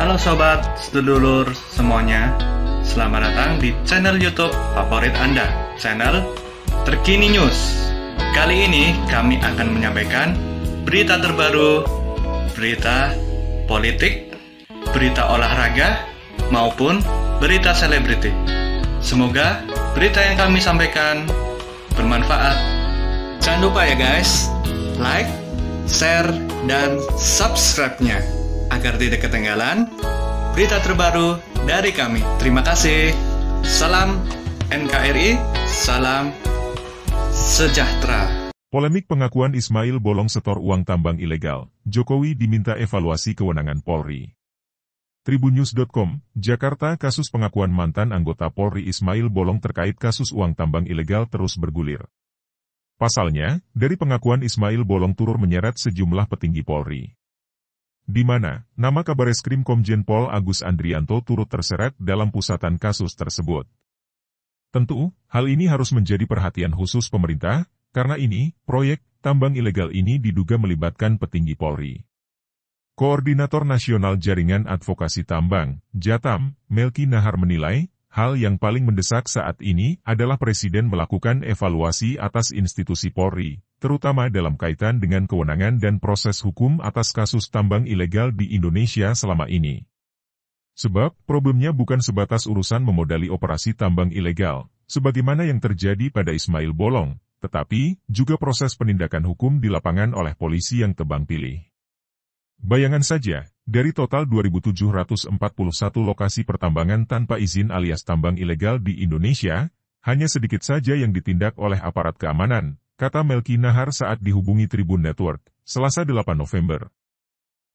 Halo sobat, sedulur semuanya. Selamat datang di channel YouTube favorit Anda, channel Terkini News. Kali ini kami akan menyampaikan berita terbaru, berita politik, berita olahraga, maupun berita selebriti. Semoga berita yang kami sampaikan bermanfaat. Jangan lupa ya guys, like, share, dan subscribe-nya agar tidak ketinggalan berita terbaru dari kami. Terima kasih. Salam NKRI, salam sejahtera. Polemik pengakuan Ismail Bolong setor uang tambang ilegal, Jokowi diminta evaluasi kewenangan Polri. Tribunnews.com, Jakarta. Kasus pengakuan mantan anggota Polri Ismail Bolong terkait kasus uang tambang ilegal terus bergulir. Pasalnya, dari pengakuan Ismail Bolong turut menyeret sejumlah petinggi Polri, di mana nama Kabareskrim Komjen Pol Agus Andrianto turut terseret dalam pusatan kasus tersebut. Tentu, hal ini harus menjadi perhatian khusus pemerintah, karena ini, proyek tambang ilegal ini diduga melibatkan petinggi Polri. Koordinator Nasional Jaringan Advokasi Tambang, Jatam, Melki Nahar menilai, hal yang paling mendesak saat ini adalah Presiden melakukan evaluasi atas institusi Polri, terutama dalam kaitan dengan kewenangan dan proses hukum atas kasus tambang ilegal di Indonesia selama ini. Sebab, problemnya bukan sebatas urusan memodali operasi tambang ilegal, sebagaimana yang terjadi pada Ismail Bolong, tetapi juga proses penindakan hukum di lapangan oleh polisi yang tebang pilih. Bayangan saja, dari total 2.741 lokasi pertambangan tanpa izin alias tambang ilegal di Indonesia, hanya sedikit saja yang ditindak oleh aparat keamanan, kata Melki Nahar saat dihubungi Tribun Network, Selasa 8 November.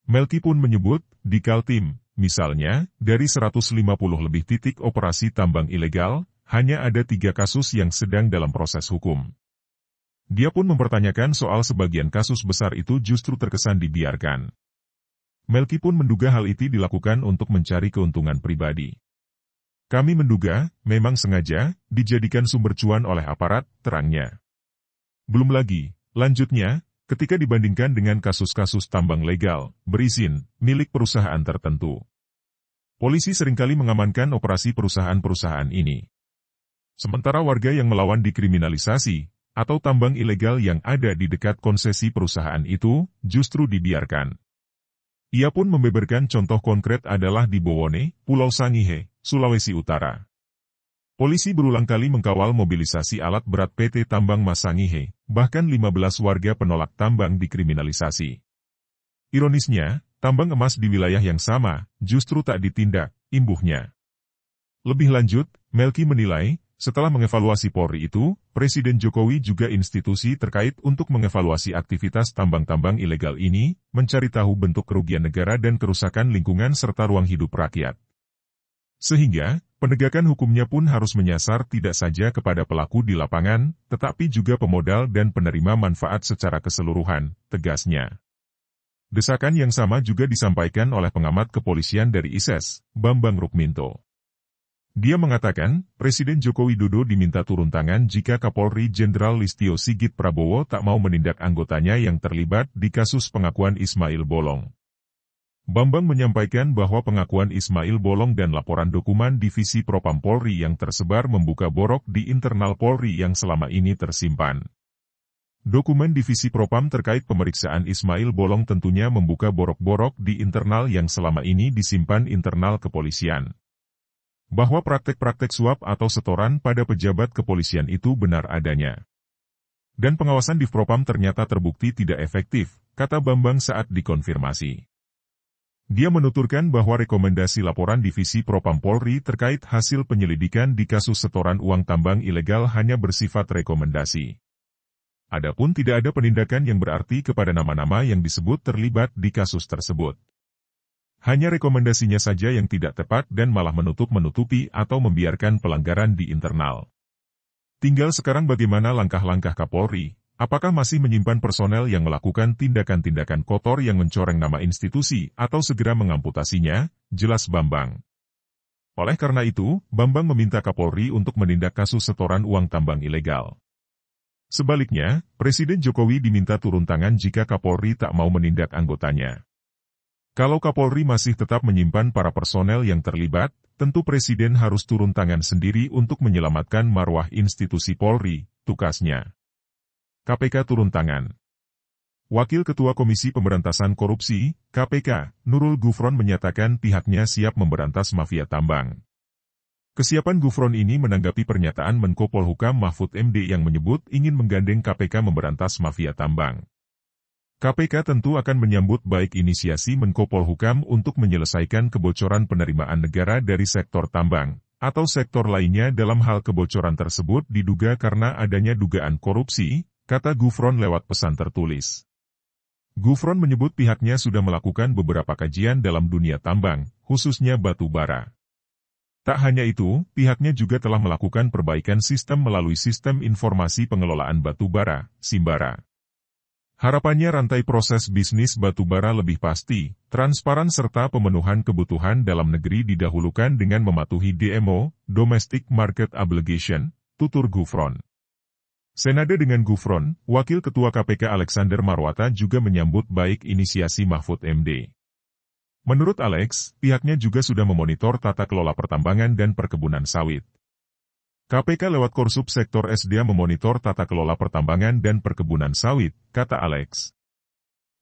Melki pun menyebut, di Kaltim, misalnya, dari 150 lebih titik operasi tambang ilegal, hanya ada 3 kasus yang sedang dalam proses hukum. Dia pun mempertanyakan soal sebagian kasus besar itu justru terkesan dibiarkan. Melki pun menduga hal itu dilakukan untuk mencari keuntungan pribadi. Kami menduga, memang sengaja, dijadikan sumber cuan oleh aparat, terangnya. Belum lagi, lanjutnya, ketika dibandingkan dengan kasus-kasus tambang legal, berizin, milik perusahaan tertentu. Polisi seringkali mengamankan operasi perusahaan-perusahaan ini. Sementara warga yang melawan dikriminalisasi, atau tambang ilegal yang ada di dekat konsesi perusahaan itu, justru dibiarkan. Ia pun membeberkan contoh konkret adalah di Bowone, Pulau Sangihe, Sulawesi Utara. Polisi berulang kali mengkawal mobilisasi alat berat PT Tambang Mas Sangihe, bahkan 15 warga penolak tambang dikriminalisasi. Ironisnya, tambang emas di wilayah yang sama, justru tak ditindak, imbuhnya. Lebih lanjut, Melki menilai, setelah mengevaluasi Polri itu, Presiden Jokowi juga institusi terkait untuk mengevaluasi aktivitas tambang-tambang ilegal ini, mencari tahu bentuk kerugian negara dan kerusakan lingkungan serta ruang hidup rakyat. Sehingga, penegakan hukumnya pun harus menyasar tidak saja kepada pelaku di lapangan, tetapi juga pemodal dan penerima manfaat secara keseluruhan, tegasnya. Desakan yang sama juga disampaikan oleh pengamat kepolisian dari ISES, Bambang Rukminto. Dia mengatakan, Presiden Joko Widodo diminta turun tangan jika Kapolri Jenderal Listio Sigit Prabowo tak mau menindak anggotanya yang terlibat di kasus pengakuan Ismail Bolong. Bambang menyampaikan bahwa pengakuan Ismail Bolong dan laporan dokumen Divisi Propam Polri yang tersebar membuka borok di internal Polri yang selama ini tersimpan. Dokumen Divisi Propam terkait pemeriksaan Ismail Bolong tentunya membuka borok-borok di internal yang selama ini disimpan internal kepolisian. Bahwa praktek-praktek suap atau setoran pada pejabat kepolisian itu benar adanya. Dan pengawasan Divpropam ternyata terbukti tidak efektif, kata Bambang saat dikonfirmasi. Dia menuturkan bahwa rekomendasi laporan Divisi Propam Polri terkait hasil penyelidikan di kasus setoran uang tambang ilegal hanya bersifat rekomendasi. Adapun tidak ada penindakan yang berarti kepada nama-nama yang disebut terlibat di kasus tersebut. Hanya rekomendasinya saja yang tidak tepat dan malah menutup-menutupi atau membiarkan pelanggaran di internal. Tinggal sekarang bagaimana langkah-langkah Kapolri, apakah masih menyimpan personel yang melakukan tindakan-tindakan kotor yang mencoreng nama institusi atau segera mengamputasinya, jelas Bambang. Oleh karena itu, Bambang meminta Kapolri untuk menindak kasus setoran uang tambang ilegal. Sebaliknya, Presiden Jokowi diminta turun tangan jika Kapolri tak mau menindak anggotanya. Kalau Kapolri masih tetap menyimpan para personel yang terlibat, tentu Presiden harus turun tangan sendiri untuk menyelamatkan marwah institusi Polri, tukasnya. KPK turun tangan. Wakil Ketua Komisi Pemberantasan Korupsi, KPK, Nurul Gufron menyatakan pihaknya siap memberantas mafia tambang. Kesiapan Gufron ini menanggapi pernyataan Menko Polhukam Mahfud MD yang menyebut ingin menggandeng KPK memberantas mafia tambang. KPK tentu akan menyambut baik inisiasi Menko Polhukam untuk menyelesaikan kebocoran penerimaan negara dari sektor tambang, atau sektor lainnya. Dalam hal kebocoran tersebut diduga karena adanya dugaan korupsi, kata Gufron lewat pesan tertulis. Gufron menyebut pihaknya sudah melakukan beberapa kajian dalam dunia tambang, khususnya batu bara. Tak hanya itu, pihaknya juga telah melakukan perbaikan sistem melalui Sistem Informasi Pengelolaan Batu Bara, SIMBARA. Harapannya rantai proses bisnis batubara lebih pasti, transparan serta pemenuhan kebutuhan dalam negeri didahulukan dengan mematuhi DMO, Domestic Market Obligation, tutur Gufron. Senada dengan Gufron, Wakil Ketua KPK Alexander Marwata juga menyambut baik inisiasi Mahfud MD. Menurut Alex, pihaknya juga sudah memonitor tata kelola pertambangan dan perkebunan sawit. KPK lewat Korsub Sektor SDA memonitor tata kelola pertambangan dan perkebunan sawit, kata Alex.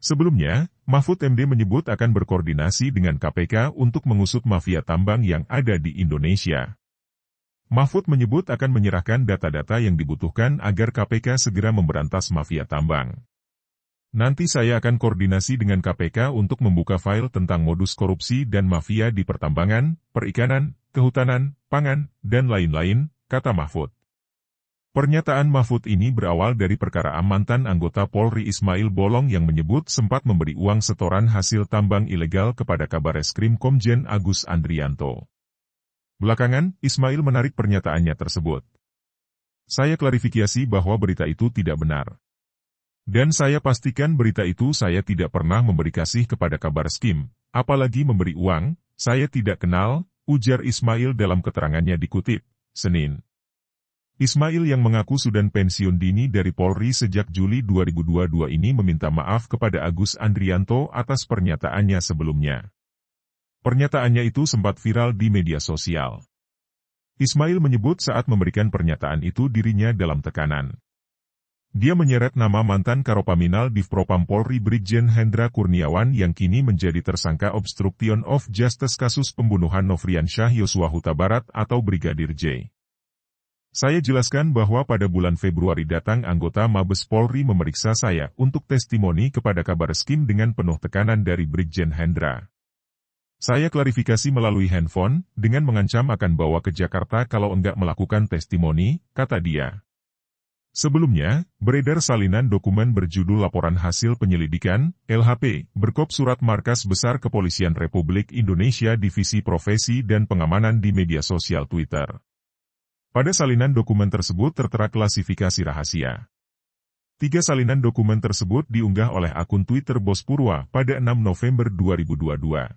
Sebelumnya, Mahfud MD menyebut akan berkoordinasi dengan KPK untuk mengusut mafia tambang yang ada di Indonesia. Mahfud menyebut akan menyerahkan data-data yang dibutuhkan agar KPK segera memberantas mafia tambang. Nanti saya akan koordinasi dengan KPK untuk membuka file tentang modus korupsi dan mafia di pertambangan, perikanan, kehutanan, pangan, dan lain-lain, kata Mahfud. Pernyataan Mahfud ini berawal dari perkara mantan anggota Polri Ismail Bolong yang menyebut sempat memberi uang setoran hasil tambang ilegal kepada Kabareskrim Komjen Agus Andrianto. Belakangan, Ismail menarik pernyataannya tersebut. Saya klarifikasi bahwa berita itu tidak benar. Dan saya pastikan berita itu saya tidak pernah memberi kasih kepada Kabareskrim, apalagi memberi uang, saya tidak kenal, ujar Ismail dalam keterangannya dikutip Senin. Ismail yang mengaku sudah pensiun dini dari Polri sejak Juli 2022 ini meminta maaf kepada Agus Andrianto atas pernyataannya sebelumnya. Pernyataannya itu sempat viral di media sosial. Ismail menyebut saat memberikan pernyataan itu dirinya dalam tekanan. Dia menyeret nama mantan Karopaminal Divpropam Polri Brigjen Hendra Kurniawan yang kini menjadi tersangka obstruction of justice kasus pembunuhan Nofriansyah Yosua Huta Barat atau Brigadir J. Saya jelaskan bahwa pada bulan Februari datang anggota Mabes Polri memeriksa saya untuk testimoni kepada Kabareskrim dengan penuh tekanan dari Brigjen Hendra. Saya klarifikasi melalui handphone, dengan mengancam akan bawa ke Jakarta kalau enggak melakukan testimoni, kata dia. Sebelumnya, beredar salinan dokumen berjudul Laporan Hasil Penyelidikan, LHP, berkop surat Markas Besar Kepolisian Republik Indonesia Divisi Profesi dan Pengamanan di media sosial Twitter. Pada salinan dokumen tersebut tertera klasifikasi rahasia. 3 salinan dokumen tersebut diunggah oleh akun Twitter Bos Purwa pada 6 November 2022.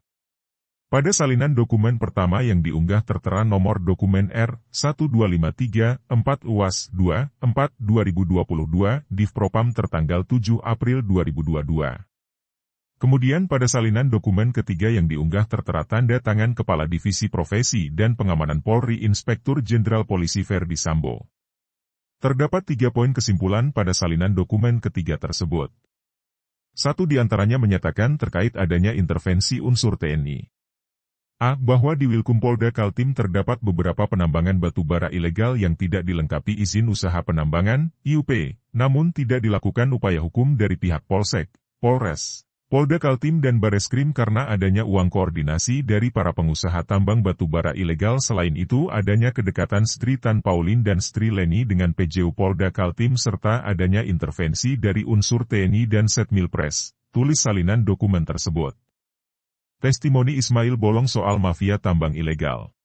Pada salinan dokumen pertama yang diunggah tertera nomor dokumen R12534 UAS 2-4-2022 Divpropam tertanggal 7 April 2022. Kemudian pada salinan dokumen ketiga yang diunggah tertera tanda tangan Kepala Divisi Profesi dan Pengamanan Polri Inspektur Jenderal Polisi Verdi Sambo. Terdapat 3 poin kesimpulan pada salinan dokumen ketiga tersebut. 1 diantaranya menyatakan terkait adanya intervensi unsur TNI. Bahwa di Wilkumpolda Kaltim terdapat beberapa penambangan batu bara ilegal yang tidak dilengkapi izin usaha penambangan, IUP, namun tidak dilakukan upaya hukum dari pihak Polsek, Polres, Polda Kaltim dan Bareskrim karena adanya uang koordinasi dari para pengusaha tambang batu bara ilegal. Selain itu adanya kedekatan Sri Tan Paulin dan Sri Leni dengan PJU Polda Kaltim serta adanya intervensi dari unsur TNI dan Setmilpres, tulis salinan dokumen tersebut. Testimoni Ismail Bolong soal mafia tambang ilegal.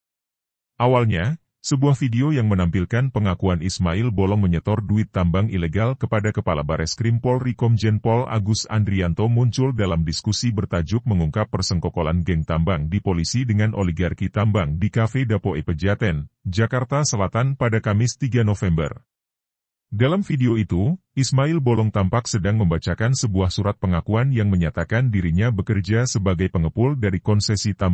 Awalnya, sebuah video yang menampilkan pengakuan Ismail Bolong menyetor duit tambang ilegal kepada Kepala Bareskrim Polri Komjen Pol Agus Andrianto muncul dalam diskusi bertajuk mengungkap persengkokolan geng tambang di polisi dengan oligarki tambang di Cafe Dapoe Pejaten, Jakarta Selatan pada Kamis 3 November. Dalam video itu, Ismail Bolong tampak sedang membacakan sebuah surat pengakuan yang menyatakan dirinya bekerja sebagai pengepul dari konsesi tambang